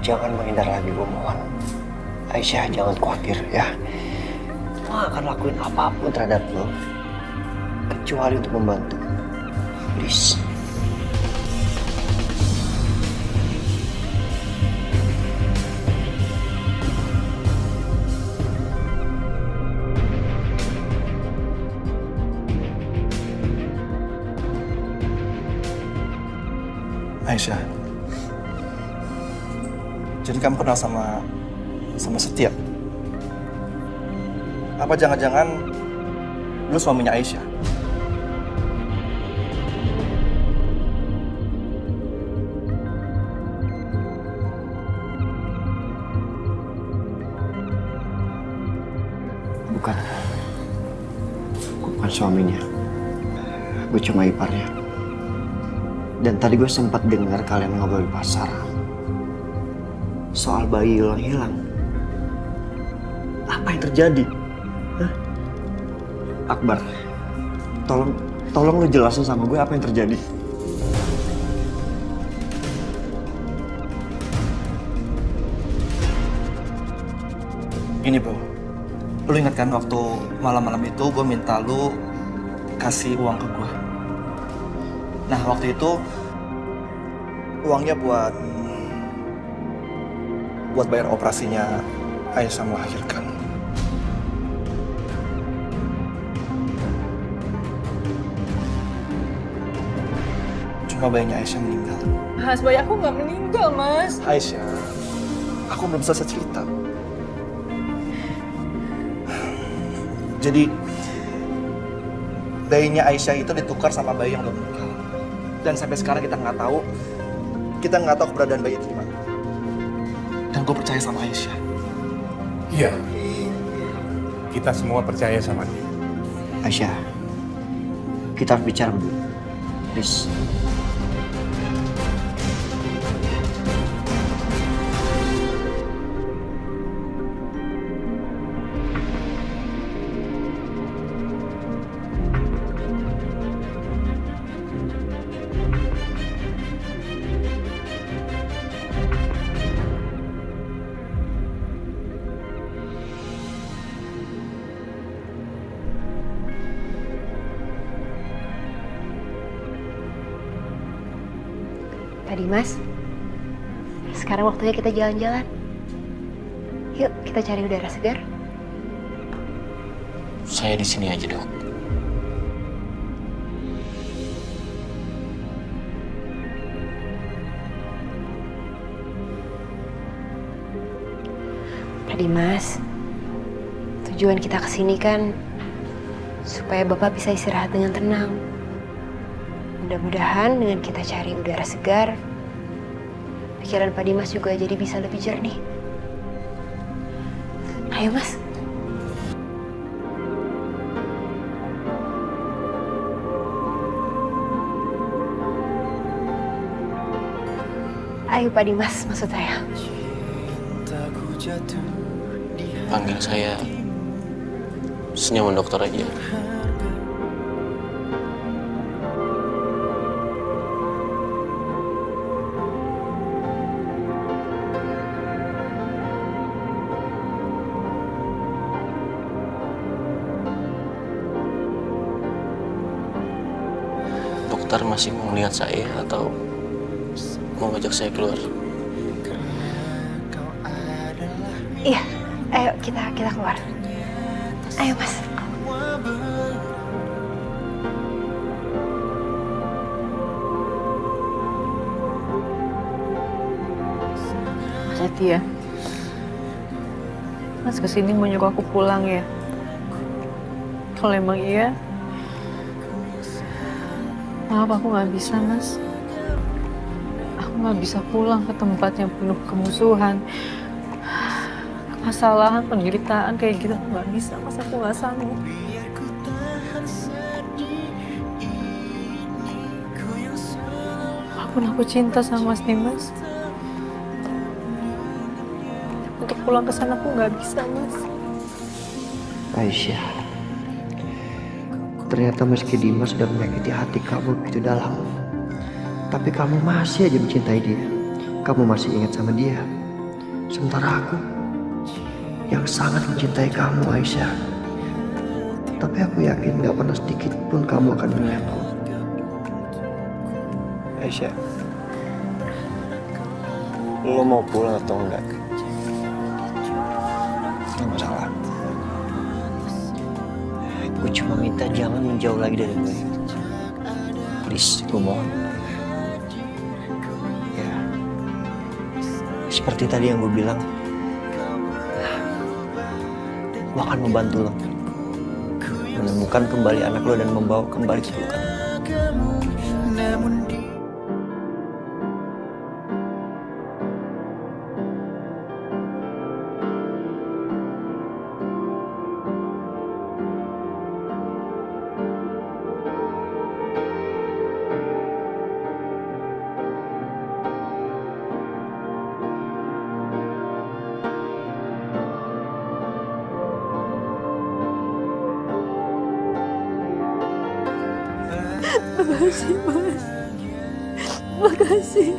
Jangan menghindar lagi, gue mohon. Aisyah, jangan khawatir ya. Gue akan lakuin apapun terhadap lo, kecuali untuk membantu. Please. Aisyah, jadi kamu kenal sama Setia? Apa jangan-jangan lu suaminya Aisyah? Bukan. Gue bukan suaminya. Gue cuma iparnya. Dan tadi gue sempat dengar kalian ngobrol di pasar soal bayi lo yang hilang. Apa yang terjadi? Hah? Akbar, tolong lu jelasin sama gue apa yang terjadi. Ini bro, lu ingat kan waktu malam-malam itu gue minta lu kasih uang ke gue. Nah waktu itu uangnya buat bayar operasinya Aisyah melahirkan. Cuma bayinya Aisyah meninggal. Mas, bayi aku nggak meninggal, Mas. Aisyah, aku belum selesai cerita. Jadi bayinya Aisyah itu ditukar sama bayi yang udah meninggal. Dan sampai sekarang kita nggak tahu keberadaan bayi itu di mana. Dan gue percaya sama Aisyah. Iya, kita semua percaya sama dia. Aisyah, kita harus bicara dulu. Please. Tadi Mas, sekarang waktunya kita jalan-jalan. Yuk, kita cari udara segar. Saya di sini aja, Dok. Tadi Mas, tujuan kita kesini kan supaya Bapak bisa istirahat dengan tenang. Mudah-mudahan dengan kita cari udara segar, pikiran Pak Dimas juga jadi bisa lebih jernih. Ayo Mas. Ayo Pak Dimas, maksud saya. Panggil saya senyaman dokter aja. Dokter masih mau melihat saya atau mau ngajak saya keluar? Iya, ayo kita keluar. Ayo Mas. Mas Setia, Mas kesini mau nyuruh aku pulang ya? Kalau emang iya, maaf aku nggak bisa Mas. Aku nggak bisa pulang ke tempat yang penuh kemusuhan, kesalahan, penderitaan kayak gitu. Aku nggak bisa Mas, aku nggak sanggup. Walaupun aku cinta sama Mas Dimas, untuk pulang ke sana aku nggak bisa Mas. Aisyah, ternyata meski Dimas sudah menyakiti hati kamu begitu dalam, tapi kamu masih aja mencintai dia. Kamu masih ingat sama dia. Sementara aku yang sangat mencintai kamu, Aisyah. Tapi aku yakin gak pernah sedikit pun kamu akan melihatku. Aisyah, lo mau pulang atau enggak? Gak masalah. Gue cuma minta jangan menjauh lagi dari gue. Please, gue mohon. Ya, seperti tadi yang gue bilang, gue akan membantu lo menemukan kembali anak lo dan membawa kembali kedudukan. Makasih, Mas. Makasih.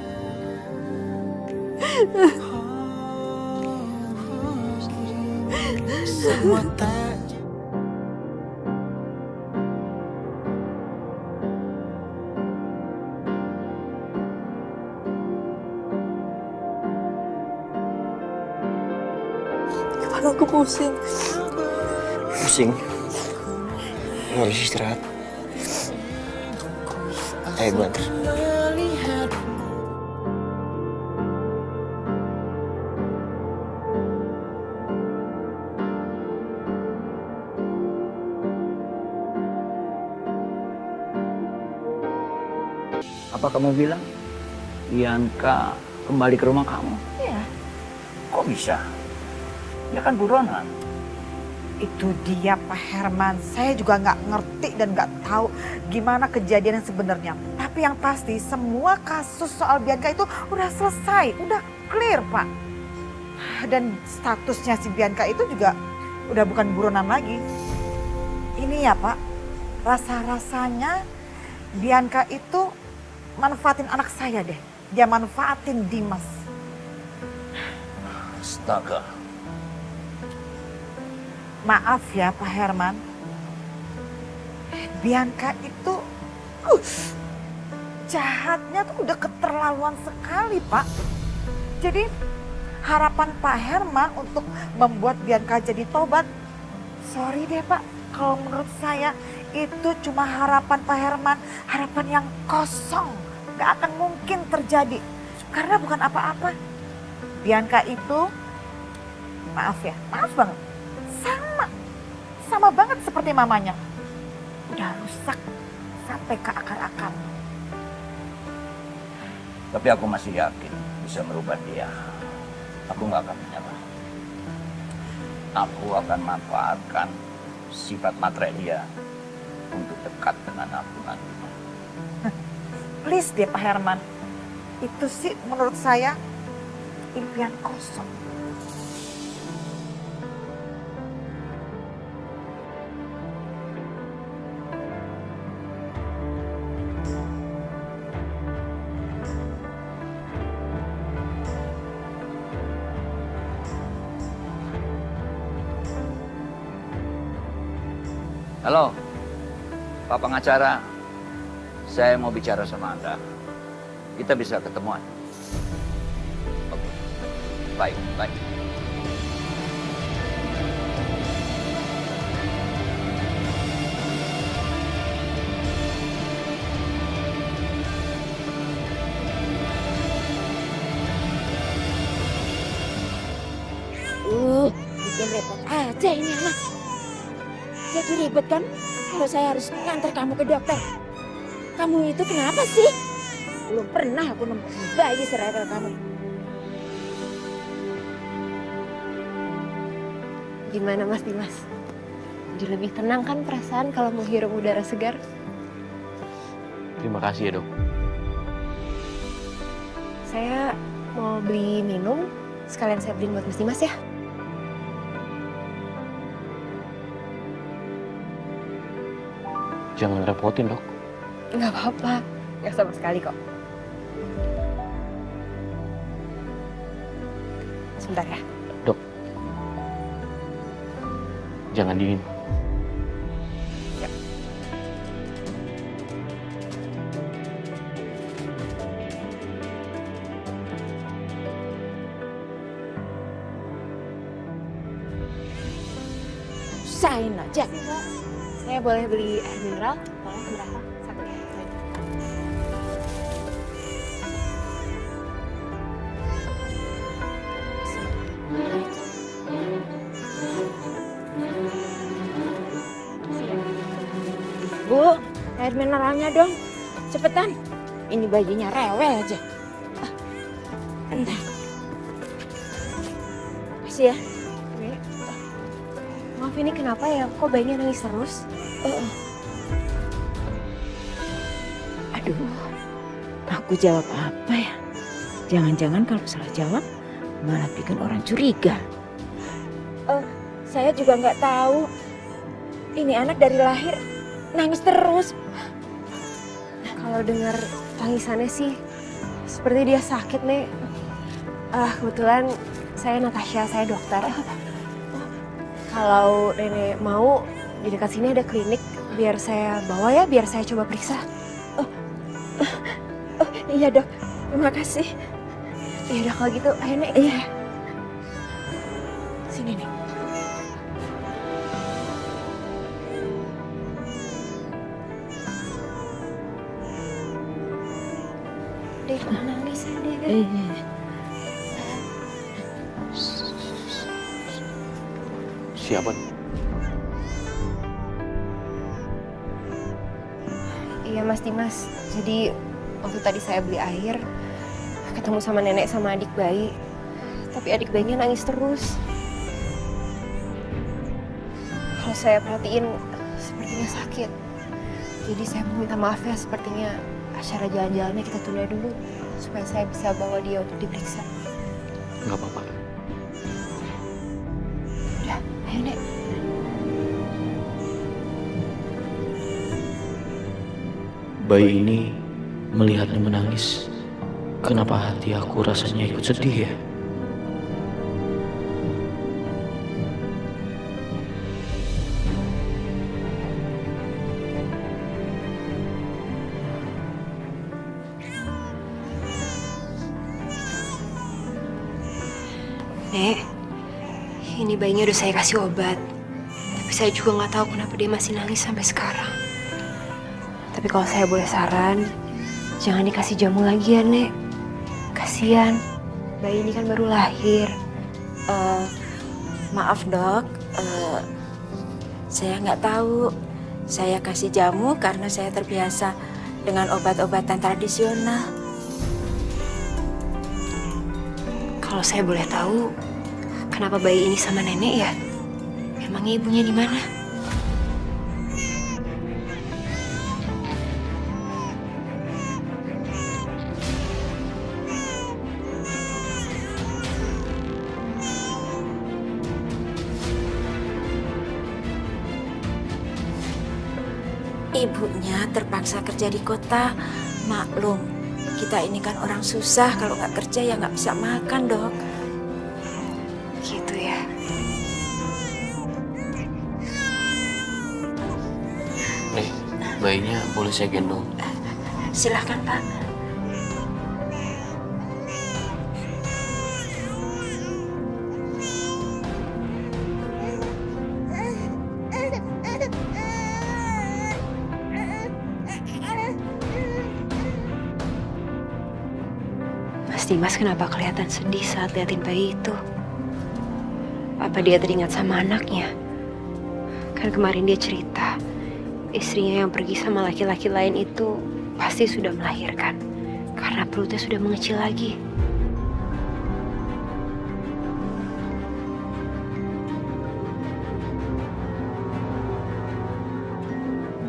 Kepala aku pusing. Pusing? Lo harus istirahat. Ayo gue antar. Apa kamu bilang Bianca kembali ke rumah kamu? Iya. Kok bisa? Ya kan buronan. Itu dia Pak Herman. Saya juga nggak ngerti dan nggak tahu gimana kejadian yang sebenarnya. Tapi yang pasti semua kasus soal Bianca itu udah selesai, udah clear Pak. Dan statusnya si Bianca itu juga udah bukan buronan lagi. Ini ya Pak, rasa-rasanya Bianca itu manfaatin anak saya deh. Dia manfaatin Dimas. Astaga. Maaf ya Pak Herman, Bianca itu jahatnya tuh udah keterlaluan sekali Pak. Jadi harapan Pak Herman untuk membuat Bianca jadi tobat, sorry deh Pak, kalau menurut saya itu cuma harapan Pak Herman, harapan yang kosong, gak akan mungkin terjadi. Karena bukan apa-apa, Bianca itu, maaf ya, maaf banget, sama banget seperti mamanya. Udah rusak sampai ke akar-akar. Tapi aku masih yakin bisa merubah dia. Aku nggak akan menyerah. Aku akan manfaatkan sifat matre dia untuk dekat dengan aku nanti. Please deh Pak Herman, itu sih menurut saya impian kosong. Halo, Pak Pengacara. Saya mau bicara sama Anda. Kita bisa ketemuan. Oke, baik, baik. Bikin repot aja ini anak. Jadi ribet kan kalau saya harus ngantar kamu ke dokter. Kamu itu kenapa sih? Belum pernah aku nemu bayi serewel kamu. Gimana Mas Dimas? Jadi lebih tenang kan perasaan kalau menghirup udara segar? Terima kasih ya, Dok. Saya mau beli minum, sekalian saya beliin buat Mas Dimas ya. Jangan repotin, Dok. Nggak apa-apa, nggak sama sekali kok. Sebentar ya. Dok, jangan dingin. Usahain aja. Saya boleh beli air mineral? Boleh, berapa? Satu ya. Bu, air mineralnya dong. Cepetan. Ini bayinya rewel aja. Entah. Kasih ya. Maaf, ini kenapa ya? Kok bayinya nangis terus? Aduh, aku jawab apa ya? Jangan-jangan kalau salah jawab malah bikin orang curiga. Saya juga nggak tahu. Ini anak dari lahir nangis terus. Kalau dengar tangisannya sih, seperti dia sakit, Nek. Kebetulan saya Natasha, saya dokter. Kalau Nenek mau, di dekat sini ada klinik. Biar saya bawa ya, biar saya coba periksa. Iya dok, terima kasih. Ya udah kalau gitu, ayo Nek. Iya. Sini nih. Dek, nangis ya, Dek. Siapa? Iya Mas Dimas, jadi waktu tadi saya beli air, ketemu sama nenek sama adik bayi. Tapi adik bayinya nangis terus. Kalau saya perhatiin, sepertinya sakit. Jadi saya mau minta maaf ya, sepertinya acara jalan-jalannya kita tunda dulu. Supaya saya bisa bawa dia untuk diperiksa. Nggak apa-apa. Udah, ayo Nek. Bayi ini melihatnya menangis. Kenapa hati aku rasanya ikut sedih ya? Nek, ini bayinya udah saya kasih obat. Tapi saya juga nggak tahu kenapa dia masih nangis sampai sekarang. Tapi kalau saya boleh saran, jangan dikasih jamu lagi ya, Nek. Kasian, bayi ini kan baru lahir. Maaf dok, saya nggak tahu. Saya kasih jamu karena saya terbiasa dengan obat-obatan tradisional. Kalau saya boleh tahu, kenapa bayi ini sama nenek ya? Emangnya ibunya di mana? Ibunya terpaksa kerja di kota. Maklum, kita ini kan orang susah. Kalau nggak kerja ya nggak bisa makan dok. Gitu ya. Nih, bayinya boleh saya gendong? Silahkan pak. Mas Dimas kenapa kelihatan sedih saat liatin bayi itu? Apa dia teringat sama anaknya? Kan kemarin dia cerita, istrinya yang pergi sama laki-laki lain itu pasti sudah melahirkan. Karena perutnya sudah mengecil lagi.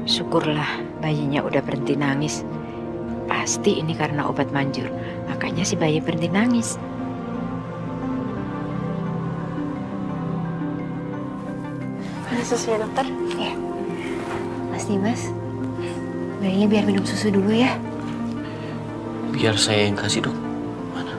Syukurlah bayinya udah berhenti nangis. Pasti ini karena obat manjur. Makanya si bayi berhenti nangis. Ada susu ya dokter? Ya. Mas Dimas, bayinya biar minum susu dulu ya. Biar saya yang kasih dok. Mana?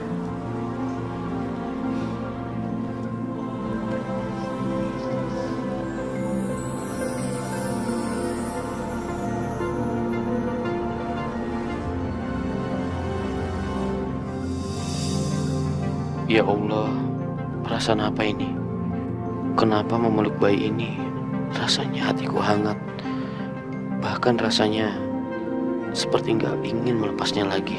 Ya Allah, perasaan apa ini? Kenapa memeluk bayi ini rasanya hatiku hangat. Bahkan rasanya seperti nggak ingin melepasnya lagi.